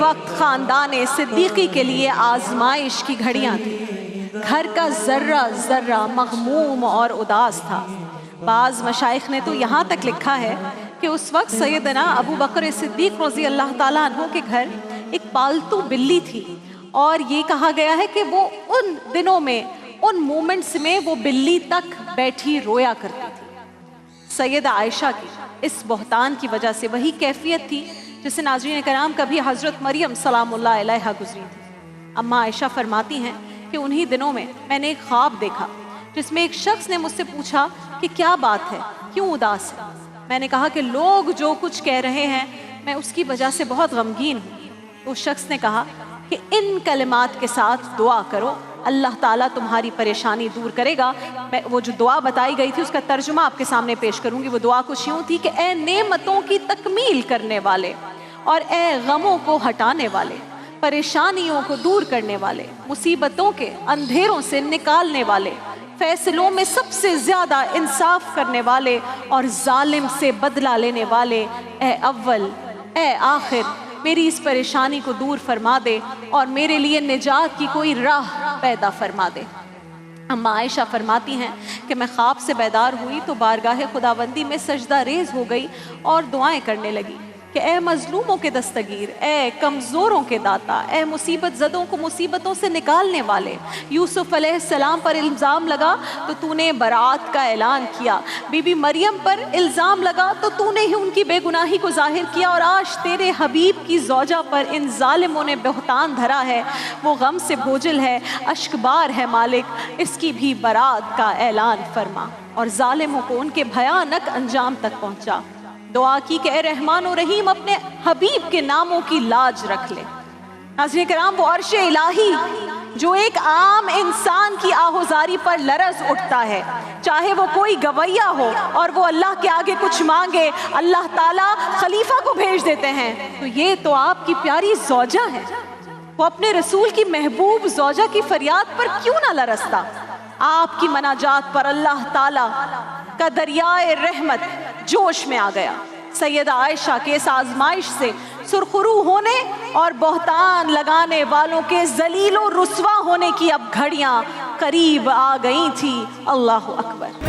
وقت خاندان صدیقی کے لیے آزمائش کی گھڑیاں تھیں۔ گھر کا ذرہ ذرہ مغموم اور اداس تھا۔ بعض مشائخ نے تو یہاں تک لکھا ہے کہ اس وقت سیدنا ابو بکر صدیق رضی اللہ تعالیٰ عنہ کے گھر ایک پالتو بلی تھی، اور یہ کہا گیا ہے کہ وہ ان دنوں میں، ان مومنٹس میں وہ بلی تک بیٹھی رویا کرتی تھی۔ سیدہ عائشہ کی اس بہتان کی وجہ سے وہی کیفیت تھی جسے ناظرین کرام کبھی حضرت مریم سلام اللہ علیہا گزری تھی۔ اماں عائشہ فرماتی ہیں کہ انہی دنوں میں نے ایک خواب دیکھا جس میں ایک شخص نے مجھ سے پوچھا کہ کیا بات ہے، کیوں اداس ہے؟ میں نے کہا کہ لوگ جو کچھ کہہ رہے ہیں میں اس کی وجہ سے بہت غمگین ہوں۔ تو اس شخص نے کہا کہ ان کلمات کے ساتھ دعا کرو، اللہ تعالیٰ تمہاری پریشانی دور کرے گا۔ میں وہ جو دعا بتائی گئی تھی اس کا ترجمہ آپ کے سامنے پیش کروں گی۔ وہ دعا کچھ یوں تھی کہ اے نعمتوں کی تکمیل کرنے والے، اور اے غموں کو ہٹانے والے، پریشانیوں کو دور کرنے والے، مصیبتوں کے اندھیروں سے نکالنے والے، فیصلوں میں سب سے زیادہ انصاف کرنے والے اور ظالم سے بدلہ لینے والے، اے اول اے آخر، میری اس پریشانی کو دور فرما دے اور میرے لیے نجات کی کوئی راہ پیدا فرما دے۔ اماں عائشہ فرماتی ہیں کہ میں خواب سے بیدار ہوئی تو بارگاہ خداوندی میں سجدہ ریز ہو گئی اور دعائیں کرنے لگی کہ اے مظلوموں کے دستگیر، اے کمزوروں کے داتا، اے مصیبت زدوں کو مصیبتوں سے نکالنے والے۔ یوسف علیہ السلام پر الزام لگا تو تو نے برات کا اعلان کیا، بی بی مریم پر الزام لگا تو تو نے ہی ان کی بے گناہی کو ظاہر کیا، اور آج تیرے حبیب کی زوجہ پر ان ظالموں نے بہتان دھرا ہے، وہ غم سے بوجھل ہے، اشک بار ہے مالک، اس کی بھی برات کا اعلان فرما، اور ظالموں کو ان کے بھیانک انجام تک پہنچا۔ دعا کی کہ اے رحمان و رحیم اپنے حبیب کے ناموں کی لاج رکھ لے۔ ناظرین کرام، وہ عرش الہی جو ایک عام انسان کی آہوزاری پر لرز اٹھتا ہے، چاہے وہ کوئی گویہ ہو اور وہ اللہ کے آگے کچھ مانگے، اللہ تعالیٰ خلیفہ کو بھیج دیتے ہیں۔ تو یہ تو آپ کی پیاری زوجہ ہے، وہ اپنے رسول کی محبوب زوجہ کی فریاد پر کیوں نہ لرزتا؟ آپ کی مناجات پر اللہ تعالیٰ کا دریائے رحمت جوش میں آ گیا۔ سیدہ عائشہ کے اس آزمائش سے سرخرو ہونے اور بہتان لگانے والوں کے ذلیل و رسوا ہونے کی اب گھڑیاں قریب آ گئی تھی۔ اللہ اکبر۔